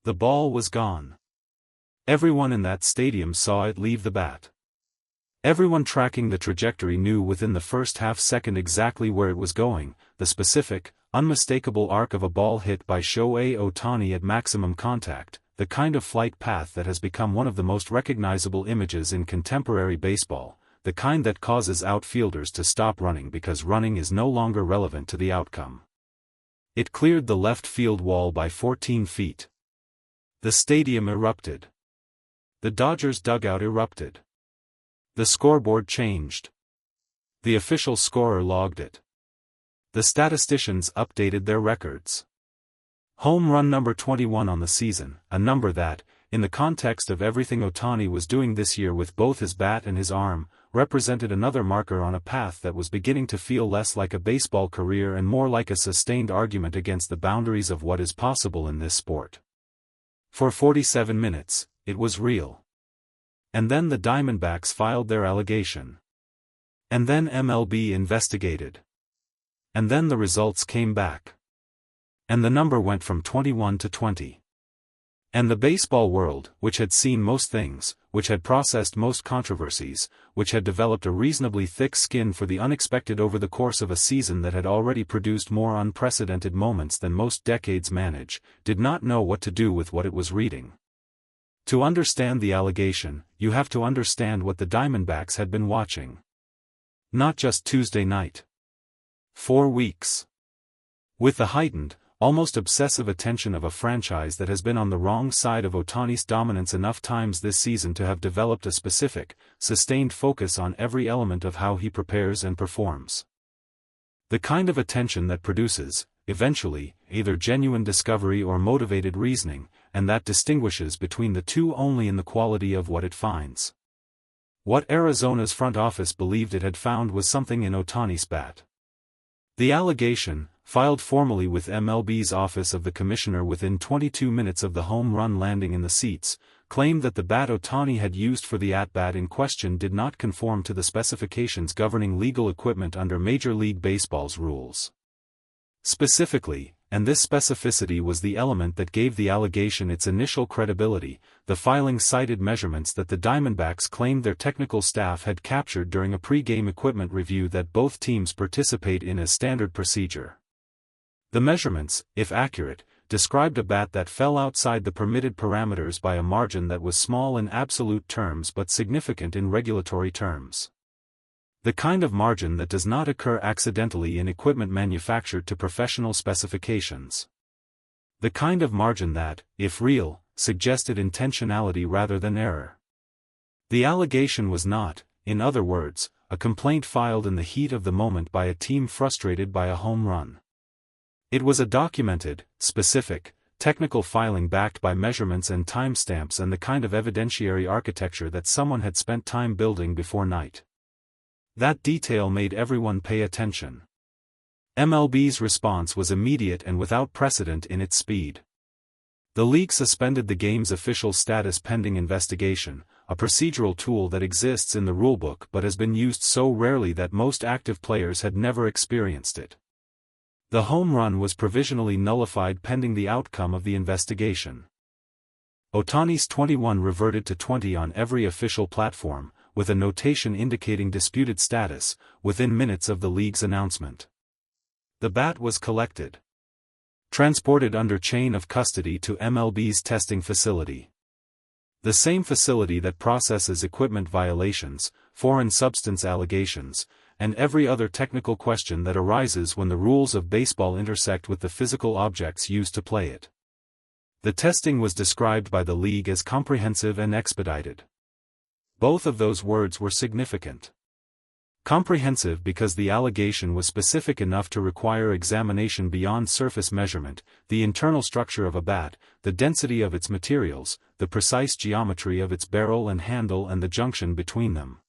The ball was gone. Everyone in that stadium saw it leave the bat. Everyone tracking the trajectory knew within the first half-second exactly where it was going, the specific, unmistakable arc of a ball hit by Shohei Ohtani at maximum contact, the kind of flight path that has become one of the most recognizable images in contemporary baseball, the kind that causes outfielders to stop running because running is no longer relevant to the outcome. It cleared the left field wall by 14 feet. The stadium erupted. The Dodgers dugout erupted. The scoreboard changed. The official scorer logged it. The statisticians updated their records. Home run number 21 on the season, a number that, in the context of everything Ohtani was doing this year with both his bat and his arm, represented another marker on a path that was beginning to feel less like a baseball career and more like a sustained argument against the boundaries of what is possible in this sport. For 47 minutes, it was real. And then the Diamondbacks filed their allegation. And then MLB investigated. And then the results came back. And the number went from 21 to 20. And the baseball world, which had seen most things, which had processed most controversies, which had developed a reasonably thick skin for the unexpected over the course of a season that had already produced more unprecedented moments than most decades manage, did not know what to do with what it was reading. To understand the allegation, you have to understand what the Diamondbacks had been watching. Not just Tuesday night. 4 weeks. With the heightened, almost obsessive attention of a franchise that has been on the wrong side of Ohtani's dominance enough times this season to have developed a specific, sustained focus on every element of how he prepares and performs. The kind of attention that produces, eventually, either genuine discovery or motivated reasoning, and that distinguishes between the two only in the quality of what it finds. What Arizona's front office believed it had found was something in Ohtani's bat. The allegation, filed formally with MLB's Office of the Commissioner within 22 minutes of the home run landing in the seats, claimed that the bat Ohtani had used for the at-bat in question did not conform to the specifications governing legal equipment under Major League Baseball's rules. Specifically, and this specificity was the element that gave the allegation its initial credibility, the filing cited measurements that the Diamondbacks claimed their technical staff had captured during a pre-game equipment review that both teams participate in as standard procedure. The measurements, if accurate, described a bat that fell outside the permitted parameters by a margin that was small in absolute terms but significant in regulatory terms. The kind of margin that does not occur accidentally in equipment manufactured to professional specifications. The kind of margin that, if real, suggested intentionality rather than error. The allegation was not, in other words, a complaint filed in the heat of the moment by a team frustrated by a home run. It was a documented, specific, technical filing backed by measurements and timestamps and the kind of evidentiary architecture that someone had spent time building before night. That detail made everyone pay attention. MLB's response was immediate and without precedent in its speed. The league suspended the game's official status pending investigation, a procedural tool that exists in the rulebook but has been used so rarely that most active players had never experienced it. The home run was provisionally nullified pending the outcome of the investigation. Ohtani's 21 reverted to 20 on every official platform, with a notation indicating disputed status, within minutes of the league's announcement. The bat was collected. Transported under chain of custody to MLB's testing facility. The same facility that processes equipment violations, foreign substance allegations, and every other technical question that arises when the rules of baseball intersect with the physical objects used to play it. The testing was described by the league as comprehensive and expedited. Both of those words were significant. Comprehensive because the allegation was specific enough to require examination beyond surface measurement, the internal structure of a bat, the density of its materials, the precise geometry of its barrel and handle and the junction between them.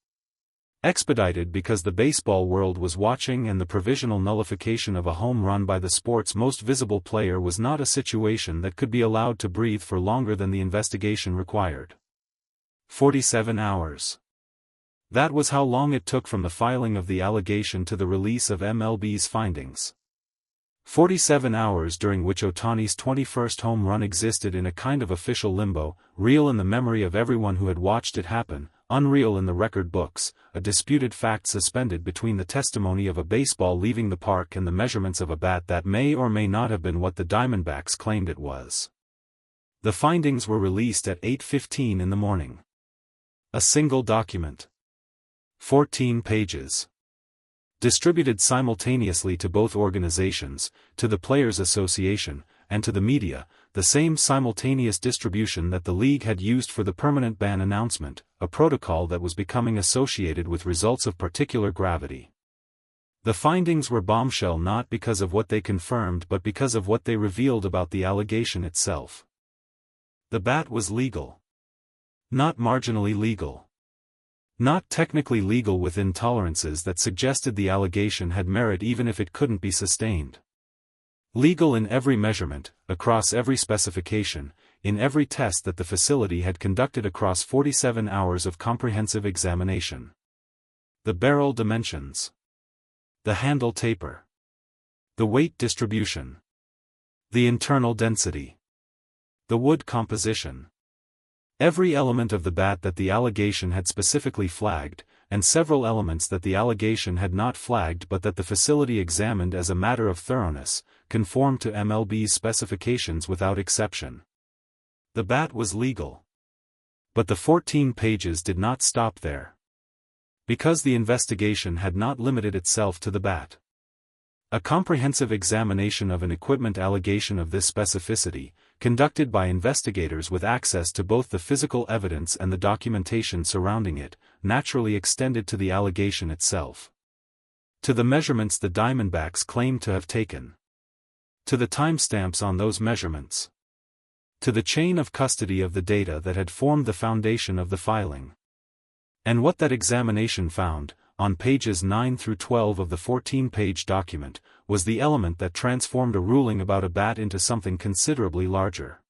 Expedited because the baseball world was watching and the provisional nullification of a home run by the sport's most visible player was not a situation that could be allowed to breathe for longer than the investigation required. 47 hours. That was how long it took from the filing of the allegation to the release of MLB's findings. 47 hours during which Ohtani's 21st home run existed in a kind of official limbo, real in the memory of everyone who had watched it happen, unreal in the record books, a disputed fact suspended between the testimony of a baseball leaving the park and the measurements of a bat that may or may not have been what the Diamondbacks claimed it was. The findings were released at 8:15 in the morning. A single document. 14 pages. Distributed simultaneously to both organizations, to the Players Association, and to the media, the same simultaneous distribution that the league had used for the permanent ban announcement, a protocol that was becoming associated with results of particular gravity. The findings were bombshell not because of what they confirmed but because of what they revealed about the allegation itself. The bat was legal. Not marginally legal. Not technically legal within tolerances that suggested the allegation had merit even if it couldn't be sustained. Legal in every measurement, across every specification, in every test that the facility had conducted across 47 hours of comprehensive examination. The barrel dimensions. The handle taper. The weight distribution. The internal density. The wood composition. Every element of the bat that the allegation had specifically flagged, and several elements that the allegation had not flagged but that the facility examined as a matter of thoroughness, conformed to MLB's specifications without exception. The bat was legal. But the 14 pages did not stop there. Because the investigation had not limited itself to the bat. A comprehensive examination of an equipment allegation of this specificity, conducted by investigators with access to both the physical evidence and the documentation surrounding it, naturally extended to the allegation itself. To the measurements the Diamondbacks claimed to have taken. To the timestamps on those measurements. To the chain of custody of the data that had formed the foundation of the filing. And what that examination found, on pages 9 through 12 of the 14-page document, was the element that transformed a ruling about a bat into something considerably larger.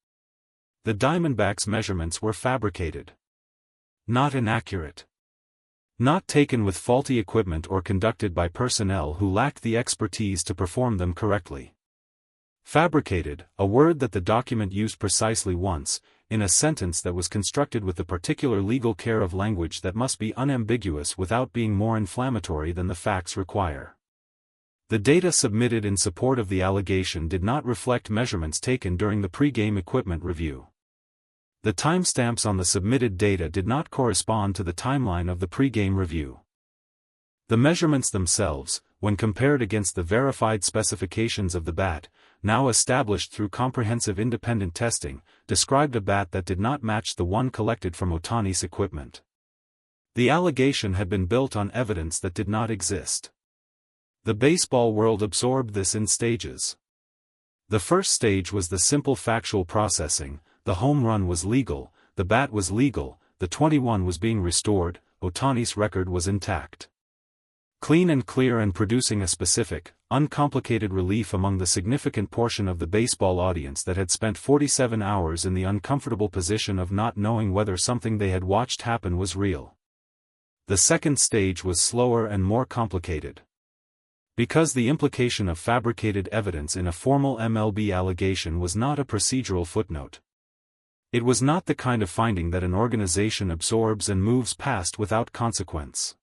The Diamondbacks' measurements were fabricated. Not inaccurate. Not taken with faulty equipment or conducted by personnel who lacked the expertise to perform them correctly. Fabricated, a word that the document used precisely once, in a sentence that was constructed with the particular legal care of language that must be unambiguous without being more inflammatory than the facts require. The data submitted in support of the allegation did not reflect measurements taken during the pre-game equipment review. The timestamps on the submitted data did not correspond to the timeline of the pre-game review. The measurements themselves, when compared against the verified specifications of the bat, now established through comprehensive independent testing, described a bat that did not match the one collected from Ohtani's equipment. The allegation had been built on evidence that did not exist. The baseball world absorbed this in stages. The first stage was the simple factual processing: the home run was legal, the bat was legal, the 21 was being restored, Ohtani's record was intact. Clean and clear and producing a specific, uncomplicated relief among the significant portion of the baseball audience that had spent 47 hours in the uncomfortable position of not knowing whether something they had watched happen was real. The second stage was slower and more complicated. Because the implication of fabricated evidence in a formal MLB allegation was not a procedural footnote. It was not the kind of finding that an organization absorbs and moves past without consequence.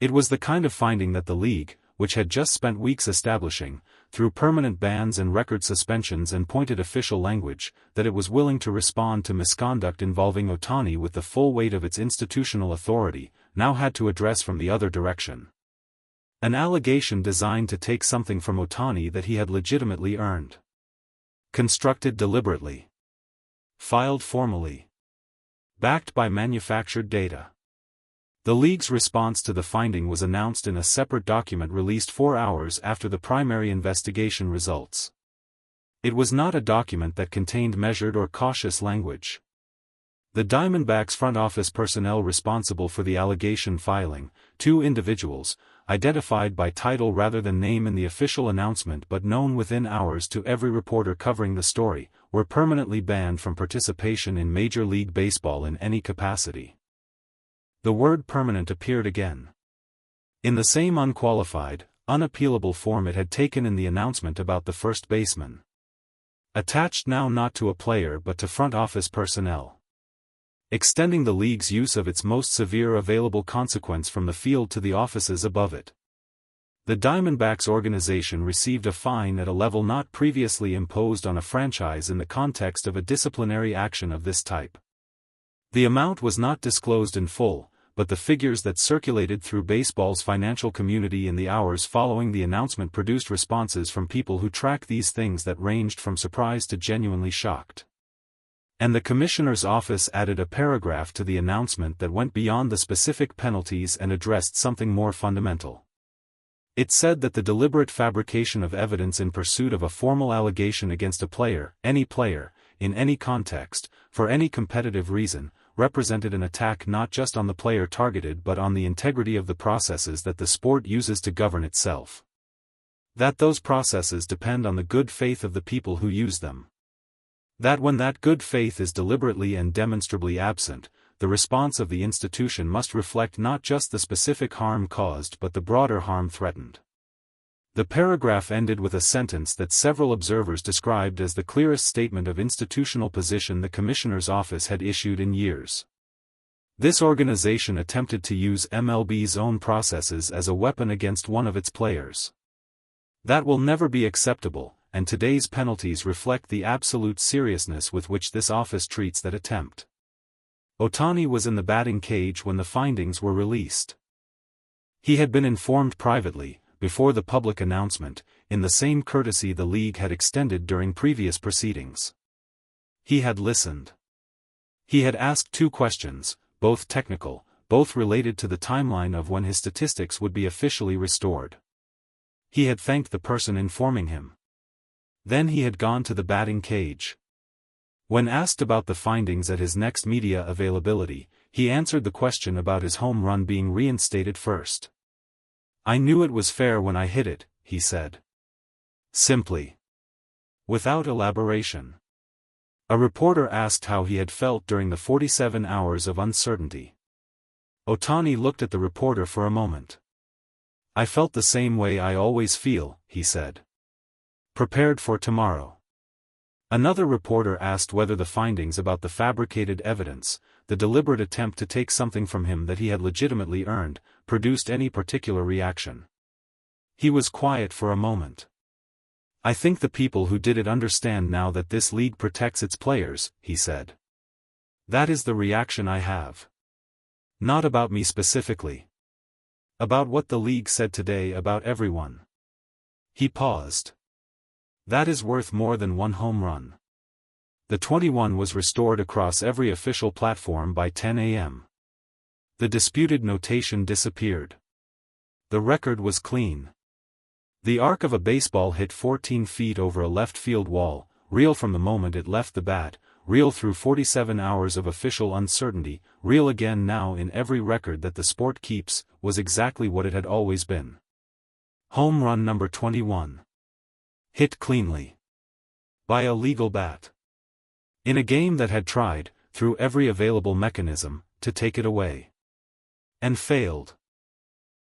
It was the kind of finding that the league, which had just spent weeks establishing, through permanent bans and record suspensions and pointed official language, that it was willing to respond to misconduct involving Ohtani with the full weight of its institutional authority, now had to address from the other direction. An allegation designed to take something from Ohtani that he had legitimately earned. Constructed deliberately. Filed formally. Backed by manufactured data. The league's response to the finding was announced in a separate document released 4 hours after the primary investigation results. It was not a document that contained measured or cautious language. The Diamondbacks front office personnel responsible for the allegation filing, 2 individuals, identified by title rather than name in the official announcement but known within hours to every reporter covering the story, were permanently banned from participation in Major League Baseball in any capacity. The word permanent appeared again. In the same unqualified, unappealable form it had taken in the announcement about the first baseman. Attached now not to a player but to front office personnel. Extending the league's use of its most severe available consequence from the field to the offices above it. The Diamondbacks organization received a fine at a level not previously imposed on a franchise in the context of a disciplinary action of this type. The amount was not disclosed in full, but the figures that circulated through baseball's financial community in the hours following the announcement produced responses from people who track these things that ranged from surprised to genuinely shocked. And the commissioner's office added a paragraph to the announcement that went beyond the specific penalties and addressed something more fundamental. It said that the deliberate fabrication of evidence in pursuit of a formal allegation against a player, in any context, for any competitive reason, represented an attack not just on the player targeted but on the integrity of the processes that the sport uses to govern itself. That those processes depend on the good faith of the people who use them. That when that good faith is deliberately and demonstrably absent, the response of the institution must reflect not just the specific harm caused but the broader harm threatened. The paragraph ended with a sentence that several observers described as the clearest statement of institutional position the commissioner's office had issued in years. This organization attempted to use MLB's own processes as a weapon against one of its players. That will never be acceptable, and today's penalties reflect the absolute seriousness with which this office treats that attempt. Ohtani was in the batting cage when the findings were released. He had been informed privately, before the public announcement, in the same courtesy the league had extended during previous proceedings. He had listened. He had asked 2 questions, both technical, both related to the timeline of when his statistics would be officially restored. He had thanked the person informing him. Then he had gone to the batting cage. When asked about the findings at his next media availability, he answered the question about his home run being reinstated first. "I knew it was fair when I hit it," he said. Simply. Without elaboration. A reporter asked how he had felt during the 47 hours of uncertainty. Ohtani looked at the reporter for a moment. "I felt the same way I always feel," he said. "Prepared for tomorrow." Another reporter asked whether the findings about the fabricated evidence, the deliberate attempt to take something from him that he had legitimately earned, produced any particular reaction. He was quiet for a moment. "I think the people who did it understand now that this league protects its players," he said. "That is the reaction I have. Not about me specifically. About what the league said today about everyone." He paused. "That is worth more than one home run." The 21 was restored across every official platform by 10 a.m. The disputed notation disappeared. The record was clean. The arc of a baseball hit 14 feet over a left field wall, real from the moment it left the bat, real through 47 hours of official uncertainty, real again now in every record that the sport keeps, was exactly what it had always been. Home run number 21. Hit cleanly. By a legal bat. In a game that had tried, through every available mechanism, to take it away. And failed.